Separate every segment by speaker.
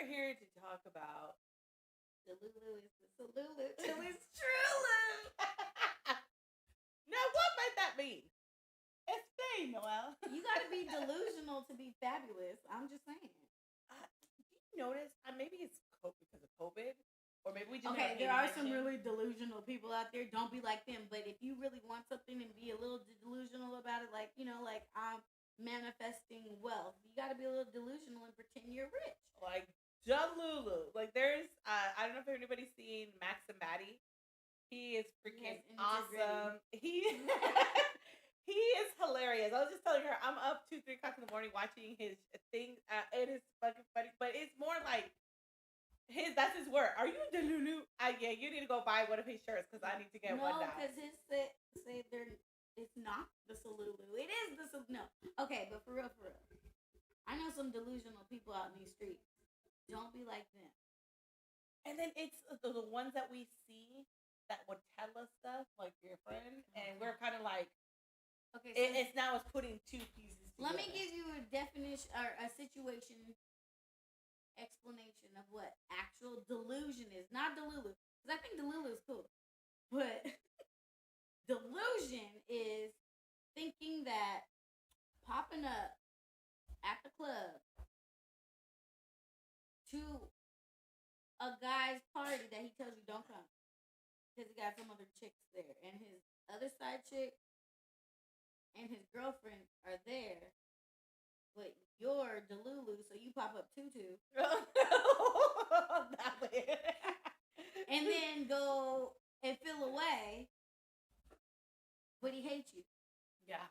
Speaker 1: here to talk about
Speaker 2: Delulu is the Solulu till it's Trulu.
Speaker 1: Now, what might that mean?
Speaker 2: Explain, Noelle. You gotta be delusional to be fabulous. I'm just saying.
Speaker 1: Did you notice? Maybe it's because of COVID, or maybe we just
Speaker 2: there are some really delusional people out there. Don't be like them. But if you really want something and be a little delusional about it, like I'm manifesting wealth, you got to be a little delusional and pretend you're rich.
Speaker 1: Like Delulu. Like there's, I don't know if anybody's seen Max and Maddie. He is freaking awesome. He is hilarious. I was just telling her, I'm up 2-3 o'clock in the morning watching his thing. It is fucking funny, but it's more like that's his word. Are you Delulu? Yeah, you need to go buy one of his shirts because I need to get one now.
Speaker 2: No, because his say it's not the Solulu. It is the no. Okay, but for real, I know some delusional people out in these streets. Don't be like them.
Speaker 1: And then it's the ones that we see that would tell us stuff, like your friend, and we're kind of like, okay, so it's putting two pieces together.
Speaker 2: Let me give you a definition or a situation explanation of what actual delusion is. Not Delulu, because I think Delulu is cool, but delusion is thinking that popping up at the club to a guy's party that he tells you don't come because he got some other chicks there, and his other side chick and his girlfriend are there, but you're Delulu, so you pop up tutu. And then go and feel away, but he hates you.
Speaker 1: Yeah.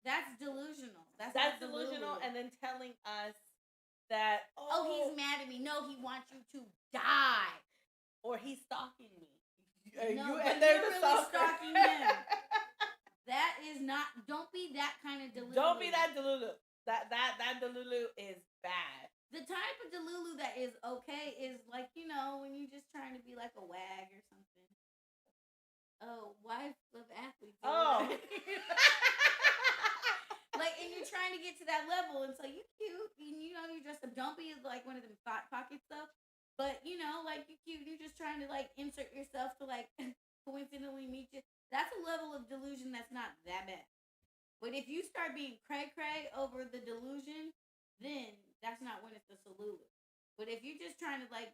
Speaker 2: That's delusional.
Speaker 1: That's delusional, and then telling us that,
Speaker 2: he's mad at me. No, he wants you to die.
Speaker 1: Or he's stalking me.
Speaker 2: No, but you're really stalking him. That is not. Don't be that kind of Delulu.
Speaker 1: Don't be that Delulu. That Delulu is bad.
Speaker 2: The type of Delulu that is okay is like, when you're just trying to be like a wag or something. Oh, wife of athletes.
Speaker 1: Oh.
Speaker 2: Like, and you're trying to get to that level, and so you cute, and you dress up. Don't be like one of them pocket stuff. But, like, you cute, you're just trying to, like, insert yourself to, like, coincidentally meet you. That's a level of delusion that's not that bad. But if you start being cray-cray over the delusion, then that's not when it's the Solulu. But if you're just trying to, like,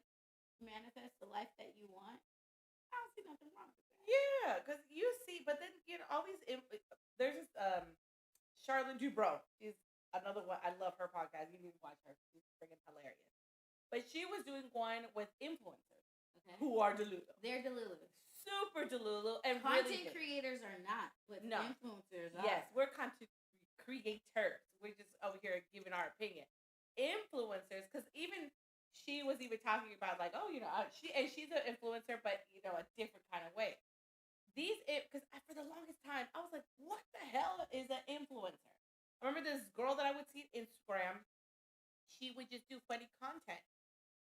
Speaker 2: manifest the life that you want, I don't see nothing wrong with that.
Speaker 1: Yeah, because you see, but then, always, there's this, Charlotte Dubrow. She's another one. I love her podcast. You need to watch her. She's freaking hilarious. But she was doing one with influencers who are Delulu.
Speaker 2: They're Delulu.
Speaker 1: Super Delulu. And
Speaker 2: content creators are not, but influencers are.
Speaker 1: Yes, we're content creators. We're just over here giving our opinion. Influencers, because even she was even talking about like, she's an influencer, but a different kind of way. Because for the longest time, I was like, what the hell is an influencer? I remember this girl that I would see on Instagram. She would just do funny content.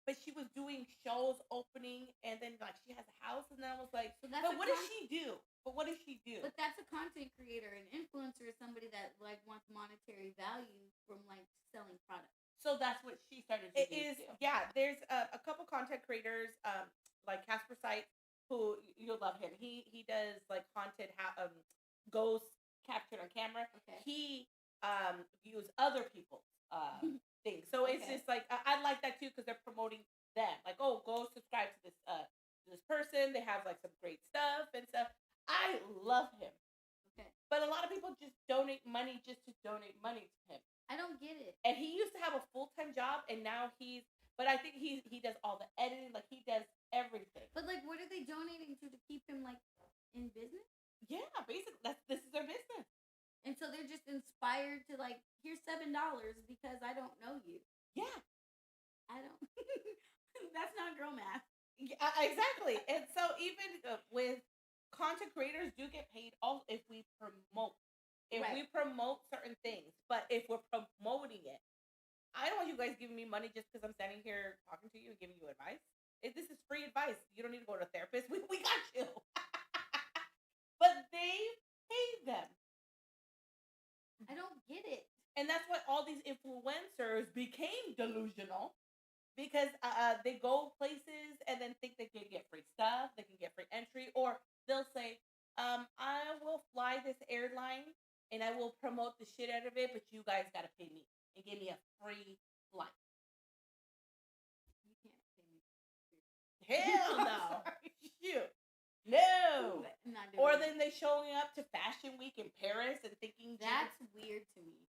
Speaker 1: But she was doing shows opening, and then like she has a house, and then I was like, but what does she do? But
Speaker 2: that's a content creator. An influencer is somebody that like wants monetary value from like selling products.
Speaker 1: So that's what she started to do. Yeah, there's a couple content creators, like Casper Sites, who you'll love him. He does like content ghosts captured on camera. Okay. He views other people's things. So it's just like I like that too because they're promoting them. Like, go subscribe to this person. They have like some great stuff and stuff. I love him. Okay. But a lot of people just donate money just to donate money to him.
Speaker 2: I don't get it.
Speaker 1: And he used to have a full-time job, and now but I think he does all the editing. Like he does everything.
Speaker 2: But like, what are they donating to keep him like in business?
Speaker 1: Yeah, basically, this is their business.
Speaker 2: And so they're just inspired to like, here's $7 because I don't know you.
Speaker 1: Yeah.
Speaker 2: I don't. That's not girl math.
Speaker 1: Yeah, exactly. And so even with content creators do get paid all if we promote. We promote certain things. But if we're promoting it, I don't want you guys giving me money just because I'm standing here talking to you and giving you advice. This is free advice. You don't need to go to a therapist. We got you. But they pay them.
Speaker 2: I don't get it.
Speaker 1: And that's why all these influencers became delusional because they go places and then think they can get free stuff, they can get free entry, or they'll say, I will fly this airline and I will promote the shit out of it, but you guys gotta pay me and give me a free flight.
Speaker 2: You can't pay me.
Speaker 1: Hell no. Shoot. No. Or then they showing up to Fashion Week in Paris and thinking
Speaker 2: that's weird to me.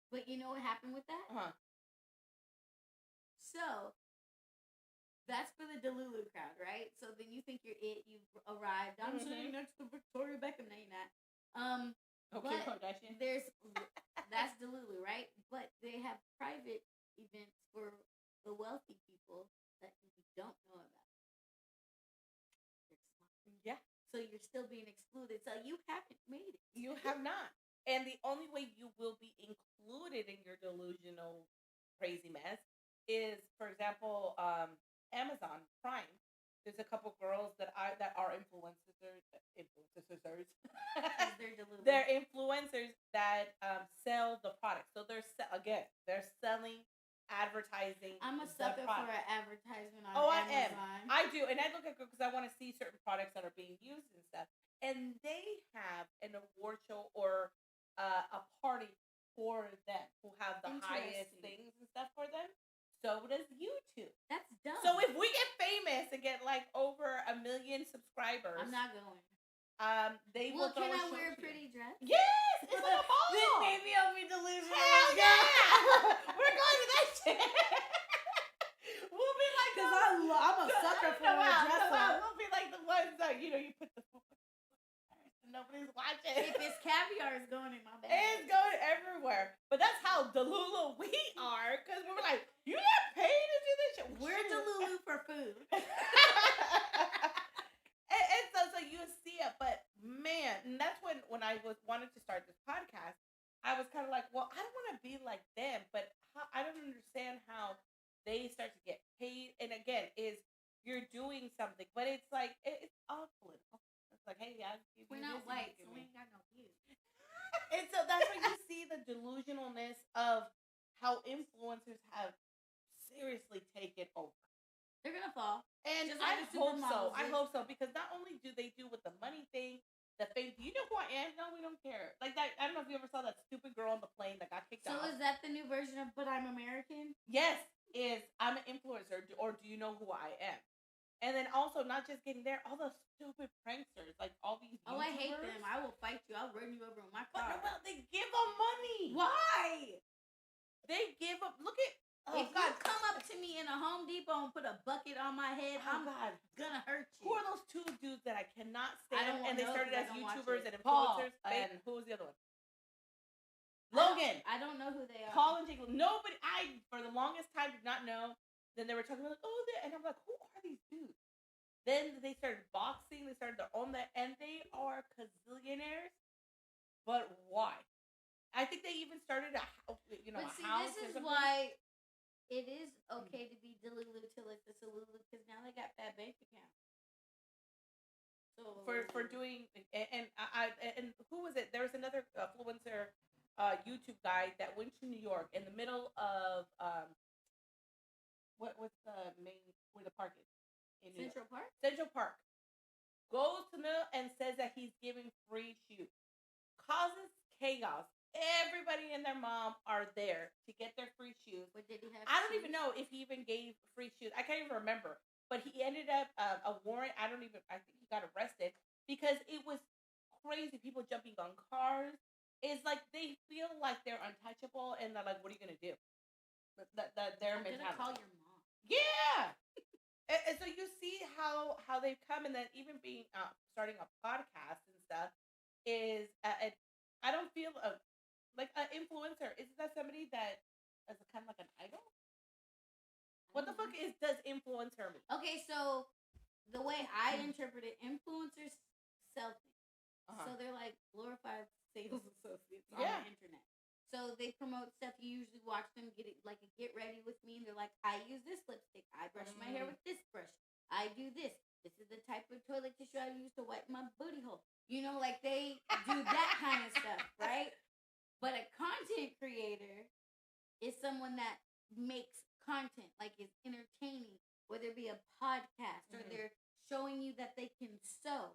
Speaker 2: But you know what happened with that?
Speaker 1: Uh-huh.
Speaker 2: So that's for the Delulu crowd, right? So then you think you're it, you've arrived. I'm sitting next to Victoria Beckham. No, you're not.
Speaker 1: Okay, Kardashian.
Speaker 2: That's Delulu, right? But they have private events for the wealthy people that you don't know about.
Speaker 1: Yeah.
Speaker 2: So you're still being excluded. So you haven't made it.
Speaker 1: You have not. And the only way you will be included in your delusional crazy mess is, for example, Amazon Prime. There's a couple girls that are influencers. They're influencers that sell the product. So they're selling advertising.
Speaker 2: I'm a sucker for an advertisement on Amazon.
Speaker 1: I do, and I look at it because I want to see certain products that are being used and stuff. And they have an award show or a party for them who have the highest things and stuff for them. So does YouTube.
Speaker 2: That's dumb.
Speaker 1: So if we get famous and get like over 1 million subscribers,
Speaker 2: I'm not going.
Speaker 1: They will.
Speaker 2: Can I wear a pretty dress?
Speaker 1: Yes, it's like a ball.
Speaker 2: Then maybe I'll be delusional.
Speaker 1: Hell yeah, we're going to that shit. We'll be like,
Speaker 2: because I'm a sucker for a dress.
Speaker 1: We'll be like the ones that you put the and nobody's watching.
Speaker 2: If it's caviar, it's going in my bag.
Speaker 1: It's going everywhere. But that's how Delulu we are, because we're like, you not paid to do this shit.
Speaker 2: We're Delulu for food.
Speaker 1: And so you see it, but man, and that's when I wanted to start this podcast, I was kind of like, well, I don't want to be like them, but I don't understand how they start to get paid. And again, you're doing something, but it's like it's all political. It's like, hey,
Speaker 2: we're not white, so we ain't got no views.
Speaker 1: And so that's when you see the delusionalness of how influencers have seriously taken over.
Speaker 2: They're gonna fall.
Speaker 1: And I hope so. I hope so, because not only do they do with the money thing, the fame. Do you know who I am? No, we don't care. Like that. I don't know if you ever saw that stupid girl on the plane that got kicked off.
Speaker 2: So is that the new version of "But I'm American"?
Speaker 1: Yes, I'm an influencer, or do you know who I am? And then also, not just getting there, all the stupid pranksters, like all these YouTubers.
Speaker 2: Oh, I hate them. I will fight you. I'll run you over in my car.
Speaker 1: But they give them money.
Speaker 2: Why?
Speaker 1: They give up. Look at.
Speaker 2: If you come up to me in a Home Depot and put a bucket on my head, I'm gonna hurt you.
Speaker 1: Who are those two dudes that I cannot stand? And they started as YouTubers and
Speaker 2: Paul,
Speaker 1: influencers. And who was the other one? Logan.
Speaker 2: I don't know who they are.
Speaker 1: Paul and Jake. Nobody. I for the longest time did not know. Then they were talking about and I'm like, who are these dudes? Then they started boxing. They started their own and they are gazillionaires. But why? I think they even started a house.
Speaker 2: This is why. It is okay to be Delulu till it's a Solulu, because now they got that bank account. So
Speaker 1: for doing and who was it? There was another influencer YouTube guy that went to New York in the middle of what's the main where the park is in New
Speaker 2: Central
Speaker 1: York?
Speaker 2: Park.
Speaker 1: Central Park goes to middle and says that he's giving free shoes, causes chaos. Everybody and their mom are there to get their free shoes.
Speaker 2: But did he have
Speaker 1: I don't even know if he even gave free shoes. I can't even remember. But he ended up a warrant. I think he got arrested because it was crazy. People jumping on cars. It's like they feel like they're untouchable, and they're like, "What are you gonna do?" Their mentality.
Speaker 2: I'm gonna call your mom.
Speaker 1: Yeah. And so you see how they've come, and then even being starting a podcast and stuff is I don't feel like an influencer. Isn't that somebody that is kind of like an idol? What the fuck does influencer mean?
Speaker 2: Okay, so the way I interpret it, influencers sell things. So they're like glorified sales associates on the internet. So they promote stuff. You usually watch them get ready with me, and they're like, I use this lipstick. I brush my hair with this brush. I do this. This is the type of toilet tissue I use to wipe my booty hole. Like they do that kind of stuff, right? But a content creator is someone that makes content like is entertaining, whether it be a podcast or they're showing you that they can sew.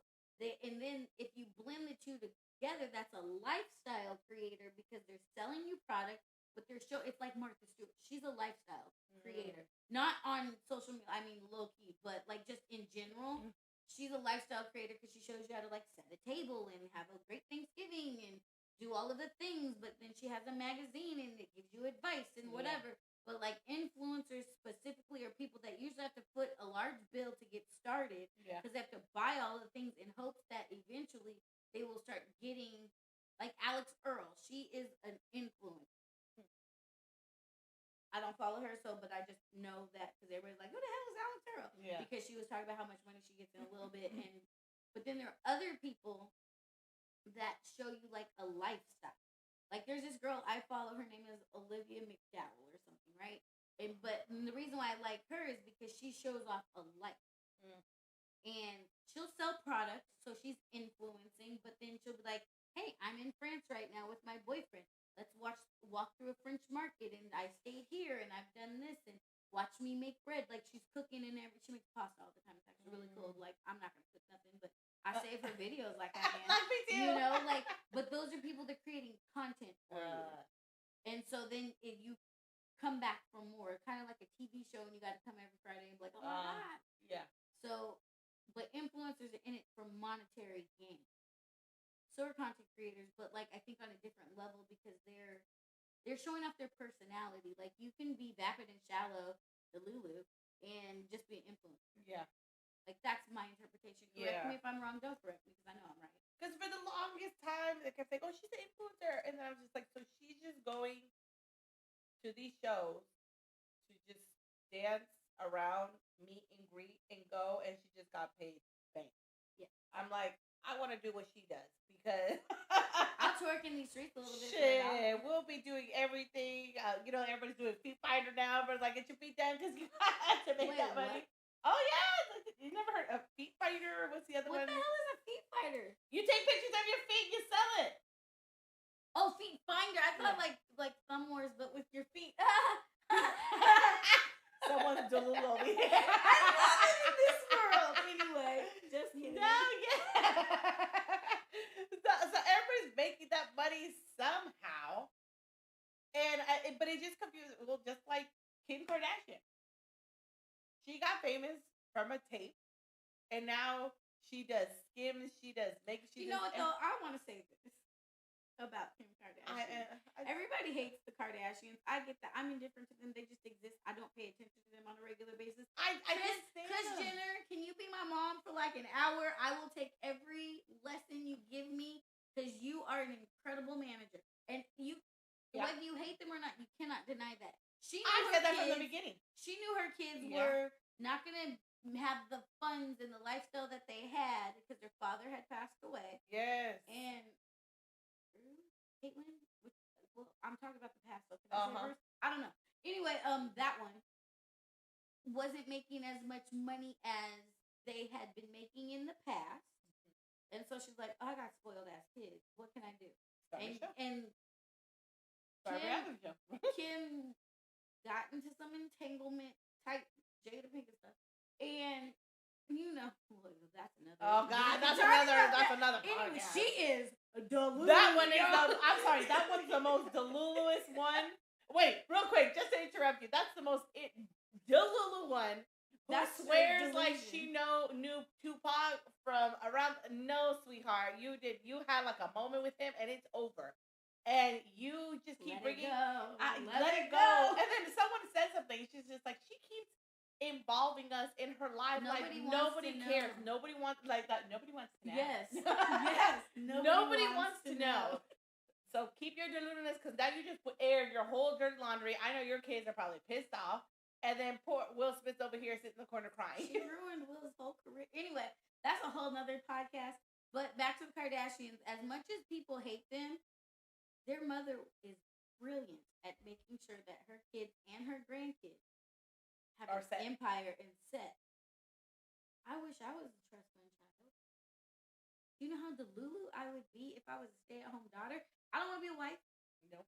Speaker 2: And then if you blend the two together, that's a lifestyle creator because they're selling you product, but they're it's like Martha Stewart. She's a lifestyle creator, not on social media. I mean, low key, but like just in general, she's a lifestyle creator because she shows you how to like set a table and have a great Thanksgiving and do all of the things. But then she has a magazine and it gives you advice and whatever. But like influencers specifically are people that usually have to put a large bill to get started because they have to buy all the things in hopes that eventually they will start getting, like Alex Earl. She is an influencer. I don't follow her, but I just know that because everybody's like, who the hell is Alex Earl? Yeah. Because she was talking about how much money she gets in a little bit. But then there are other people that show you like a lifestyle. Like there's this girl I follow, her name is Olivia McDowell or something, right? But the reason why I like her is because she shows off a life. And she'll sell products, so she's influencing, but then she'll be like, hey, I'm in France right now with my boyfriend. Let's walk through a French market, and I stayed here, and I've done this, and watch me make bread. Like, she's cooking, and she makes pasta all the time. It's actually really cool. Like, I'm not going to cook nothing, but I save her videos like I can.
Speaker 1: Me too.
Speaker 2: You know, like, but those are people that are creating content for you. And so then if you come back for more, kind of like a TV show, and you got to come every Friday and be like, oh my God.
Speaker 1: Yeah.
Speaker 2: So, but influencers are in it for monetary gain. So are content creators, but like I think on a different level because they're showing off their personality. Like you can be vapid and shallow, Delulu, and just be an influencer. Yeah. Like that's my interpretation. Correct me if I'm wrong. Don't correct me because I know I'm right.
Speaker 1: Because for the longest time, they kept saying, "Oh, she's an influencer," and then I was just like, "So she's just going to these shows to just dance around, meet and greet, and go, and she just got paid bank." Yeah. I'm like, I want to do what she does because
Speaker 2: I'll twerk in these streets a little bit.
Speaker 1: Shit, we'll be doing everything. Everybody's doing feet finder now. But like, get your feet done because you have to make that money. What? Oh yeah, you never heard of feet finder? What's the other one?
Speaker 2: What the hell is a feet finder?
Speaker 1: You take pictures of your feet, you sell it.
Speaker 2: Oh, feet finder. I thought like thumb wars, but with your feet.
Speaker 1: Someone's Delulu over here.
Speaker 2: I love it in this world. Anyway, just kidding.
Speaker 1: No, yeah. So everybody's making that money somehow, but it just confused. Well, just like Kim Kardashian, she got famous from a tape, and now she does Skims. She does makeup.
Speaker 2: You know what though? I want to say this about Kim Kardashian. Everybody hates the Kardashians. I get that. I'm indifferent to them. They just exist. I don't pay attention to them on a regular basis. Kris Jenner, can you be my mom for like an hour? I will take every lesson you give me because you are an incredible manager. And whether you hate them or not, you cannot deny that.
Speaker 1: I said that from the beginning.
Speaker 2: She knew her kids were not going to have the funds and the lifestyle that they had because their father had passed away. Yes. And Caitlyn, well, I'm talking about the past, so can I say first? I don't know. Anyway, that one wasn't making as much money as they had been making in the past. And so she's like, oh, I got spoiled ass kids. What can I do? And Kim got into some entanglement type Jada Pinkett stuff. And that's another.
Speaker 1: Oh God, that's another.
Speaker 2: Anyway, she is Delulu.
Speaker 1: That one is I'm sorry, that one's the most Deluluous one. Wait, real quick, just to interrupt you, that's the most Delulu one. Who swears like she knew Tupac from around? No, sweetheart, you did. You had like a moment with him, and it's over. And you just keep bringing. Let it go. And then someone said something. She's just like, she keeps involving us in her life. Nobody cares. Nobody wants like that. Nobody wants to know. Yes. Yes. Nobody wants to know. So keep your deludedness because now you just aired your whole dirty laundry. I know your kids are probably pissed off. And then poor Will Smith's over here sitting in the corner crying.
Speaker 2: She ruined Will's whole career. Anyway, that's a whole nother podcast. But back to the Kardashians. As much as people hate them, their mother is brilliant at making sure that her kids and her grandkids have an empire and set. I wish I was a trust fund child. Do you know how Delulu I would be if I was a stay-at-home daughter? I don't want to be a wife. Nope.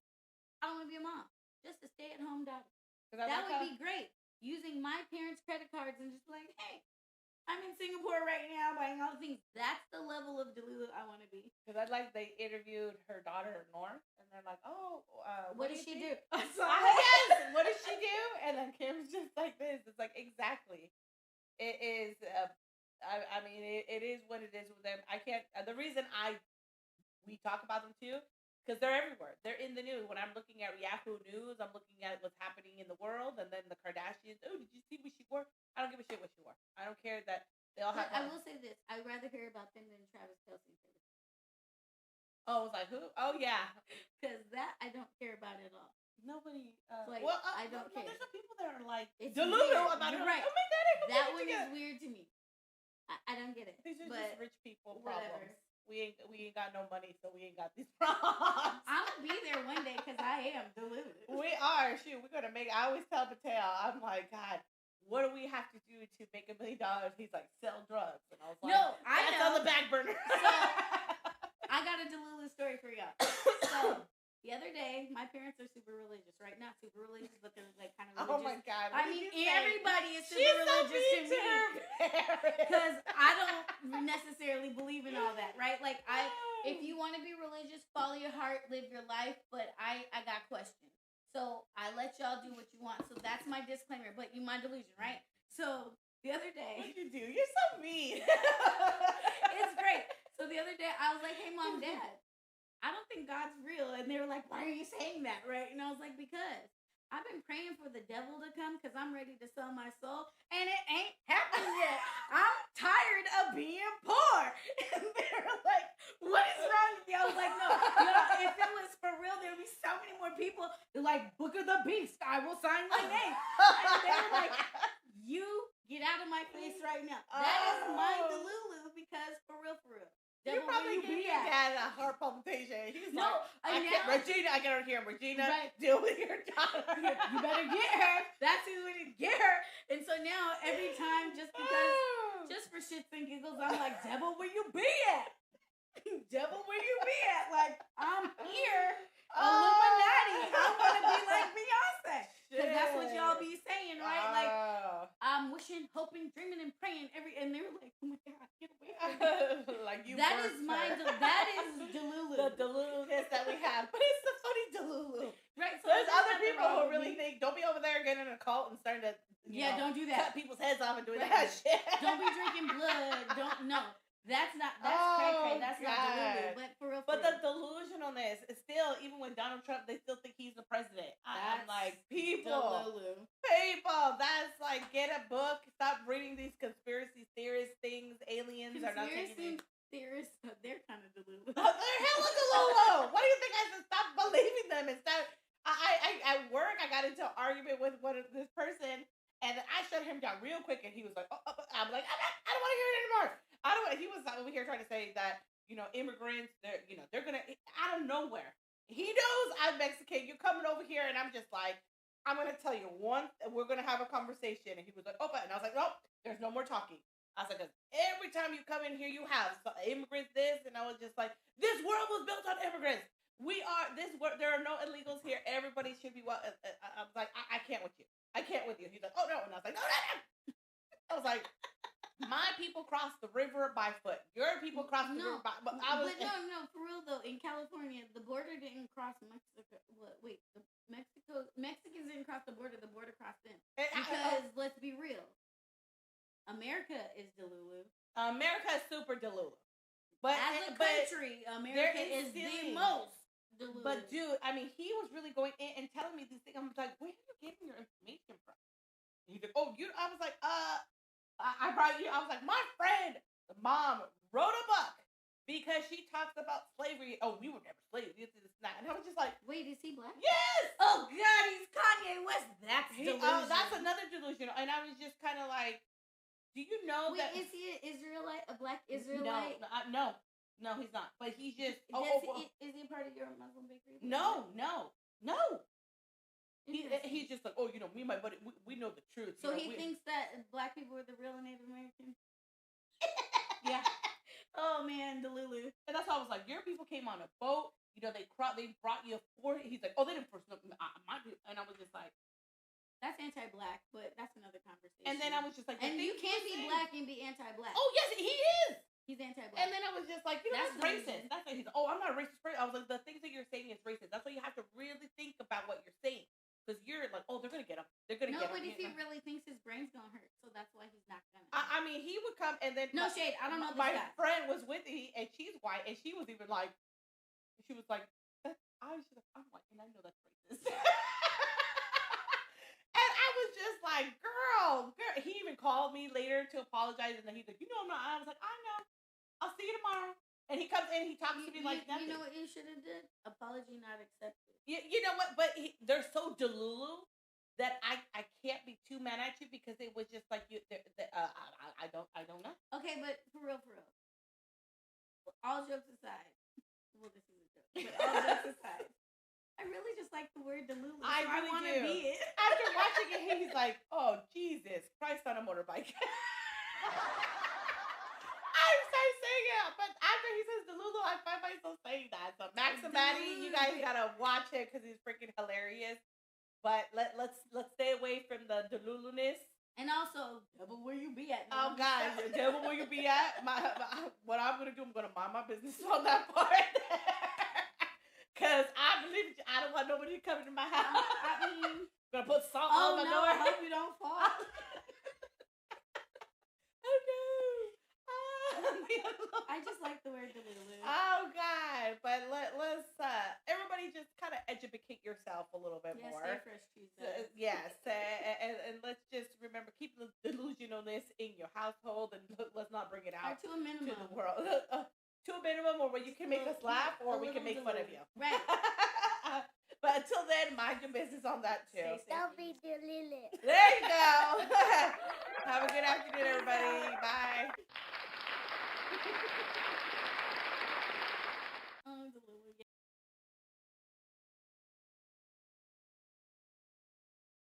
Speaker 2: I don't want to be a mom. Just a stay-at-home daughter. That would be great. Using my parents' credit cards and just like, hey, I'm in Singapore right now buying all the things. That's the level of Delulu I want to be.
Speaker 1: Because they interviewed her daughter, Norm, and they're like, oh,
Speaker 2: what does she do?
Speaker 1: Yes, what does she do? And then Kim's just like this. It's like, exactly. It is, I mean, it is what it is with them. I can't, the reason we talk about them too, because they're everywhere. They're in the news. When I'm looking at Yahoo News, I'm looking at what's happening in the world, and then the Kardashians. Oh, did you see what she wore? I don't give a shit what she wore. I don't care that they all have.
Speaker 2: I will say this: I'd rather hear about them than Travis Kelce.
Speaker 1: Oh, I was like, who? Oh, yeah,
Speaker 2: because that I don't care about at all.
Speaker 1: Nobody.
Speaker 2: I don't care.
Speaker 1: There's some people that are like
Speaker 2: Delulu
Speaker 1: about it.
Speaker 2: Right.
Speaker 1: Oh my god,
Speaker 2: that one is weird to me. I don't get it.
Speaker 1: These are just rich people
Speaker 2: whatever.
Speaker 1: Problems. We ain't got no money, so we ain't got these problems.
Speaker 2: I'm gonna be there one day because I am Delulu.
Speaker 1: We are. Shoot, we're gonna make. I always tell Patel, I'm like, God, what do we have to do to make $1 million? He's like, sell drugs, and I was like,
Speaker 2: no, I
Speaker 1: that's
Speaker 2: know.
Speaker 1: on the back burner.
Speaker 2: So I got a Delulu story for y'all. So the other day, my parents are super religious, right? Not super religious, but they're like kind of religious.
Speaker 1: Oh my God!
Speaker 2: I mean, everybody is super religious to me because I don't necessarily believe in all that, right? Like if you want to be religious, follow your heart, live your life. But I got questions, so I let y'all do what you want. So that's my disclaimer. But you my delusion, right? So the other day,
Speaker 1: what you do? You're so mean.
Speaker 2: It's great. So the other day, I was like, "Hey, Mom, Dad, I don't think God's real." And they were like, "Why are you saying that?" Right? And I was like, "Because I've been praying for the devil to come because I'm ready to sell my soul, and it ain't happened yet. I'm tired of being poor." And they were like, "What is wrong with you?" I was like, no, if it was for real, there would be so many more people. They're like, "Book of the Beast, I will sign my name." And they were like, "You get out of my face right now." That is my Delulu because for real.
Speaker 1: You probably gave your dad a heart palpitation. He's Regina, I can hear him. Regina,
Speaker 2: right.
Speaker 1: Deal with your daughter.
Speaker 2: You better get her. That's who we need to get her. And so now every time, just for shits and giggles, I'm like, "Devil, where you be at? Devil, where you be at? Like, I'm here. Illuminati. I want to be like Beyonce." Because that's what y'all be saying, right? Like, I'm wishing, hoping, dreaming, and praying and they were like, "Oh my God, get away from me."
Speaker 1: Like you.
Speaker 2: That is that is Delulu.
Speaker 1: The Delulu-ness that we have. But it's the funny Delulu.
Speaker 2: Right. So
Speaker 1: there's other people who really think, don't be over there getting in a cult and starting to
Speaker 2: don't do that.
Speaker 1: Cut people's heads off and doing that shit.
Speaker 2: Don't be drinking blood. That's cray. That's not Delulu. But for real.
Speaker 1: But the delusionalness is still, even with Donald Trump, they still think he's the president. I'm like, people, that's like, get a book. Stop reading these conspiracy theorist things. Aliens are not taking
Speaker 2: theorists, they're kind of Delulu.
Speaker 1: They're hella Delulu. Why do you think I should stop believing them instead? I at work, I got into an argument with this person, and I shut him down real quick, and he was like, I'm like, I don't want to hear it anymore. He was over here trying to say that, immigrants, they're gonna, out of nowhere. He knows I'm Mexican. You're coming over here, and I'm just like, I'm gonna tell you we're gonna have a conversation. And he was like, and I was like, nope, there's no more talking. I was like, because every time you come in here, you have immigrants this, and I was just like, this world was built on immigrants. There are no illegals here. Everybody should be well. I was like, I can't with you. I can't with you. He's like, oh no, and I was like, no. I was like, my people crossed the river by foot. Your people crossed the river by. But
Speaker 2: no, for real though. In California, the border didn't cross Mexico. Mexicans didn't cross the border. The border crossed them. Because let's be real, America is Delulu.
Speaker 1: America is super Delulu. But
Speaker 2: as a country, America is the most Delulu.
Speaker 1: But dude, I mean, he was really going in and telling me these things. I'm like, where are you getting your information from? And he's like, I was like, I brought you. I was like, my friend, the mom wrote a book because she talks about slavery. Oh, we were never slaves. This is not. And I was just like,
Speaker 2: wait, is he black?
Speaker 1: Yes.
Speaker 2: Oh God, he's Kanye West. That's delusion.
Speaker 1: That's another delusion. And I was just kind of like, do you know that?
Speaker 2: Is he an Israelite? A black Israelite?
Speaker 1: No, he's not. But he's just.
Speaker 2: Is he a part of your Muslim bakery?
Speaker 1: No. He's just like, me and my buddy, we know the truth.
Speaker 2: So he thinks that black people are the real Native Americans?
Speaker 1: Yeah.
Speaker 2: Oh man, Delulu.
Speaker 1: And that's why I was like, your people came on a boat. They brought you a 40. He's like, they didn't first know my people. And I was just like,
Speaker 2: anti-black, but that's another conversation.
Speaker 1: And then I was just like,
Speaker 2: and you can't be black and be anti-black.
Speaker 1: Oh yes, he is.
Speaker 2: He's anti-black.
Speaker 1: And then I was just like, that's racist. That's what he's. Oh, I'm not a racist person. I was like, the things that you're saying is racist. That's why you have to really think about what you're saying, because you're like, oh, they're gonna get him. They're gonna get him. No, but
Speaker 2: if he really thinks his brain's gonna hurt, so that's why he's not gonna.
Speaker 1: I mean, he would come and then
Speaker 2: no shade. I don't know.
Speaker 1: My friend was with me, and she's white, and she was even like, she was like, I'm white, and I know that's racist. And I was just like, girl. He even called me later to apologize, and then he's like, I'm not. I was like, I know. I'll see you tomorrow. And he comes in, he talks to me like nothing.
Speaker 2: You know what you should have did? Apology not accepted.
Speaker 1: You know what? But they're so Delulu that I can't be too mad at you, because it was just like I don't know.
Speaker 2: Okay, but for real. All jokes aside, well, this is a joke. But all jokes aside, I really just like the word Delulu.
Speaker 1: I really
Speaker 2: want to be it.
Speaker 1: After watching it, he's like, "Oh Jesus Christ on a motorbike." I start saying it, but after he says Delulu, I find myself saying that. So Max and Maddie, you guys gotta watch it because he's freaking hilarious. But let's stay away from the Delulu-ness.
Speaker 2: And also, devil, where you be at?
Speaker 1: Oh God, devil, where you be at? What I'm gonna do, I'm gonna mind my business on that part. Cause I believe I don't want nobody coming to my house. I mean, gonna put salt on my door.
Speaker 2: I hope you don't fall.
Speaker 1: Oh no!
Speaker 2: I just like the word Delulu.
Speaker 1: Oh God! But let's everybody just kind of educate yourself a little bit more.
Speaker 2: Yes, Fresh Tuesday.
Speaker 1: Yes, and let's just remember, keep the delusionalness in your household, and let's not bring it out
Speaker 2: to a minimum
Speaker 1: to the world. To a minimum, or where you can make us laugh, or we can make fun of you.
Speaker 2: Right.
Speaker 1: But until then, mind your business on that too.
Speaker 3: Don't be delulu.
Speaker 1: There you go. Have a good afternoon, everybody. Bye.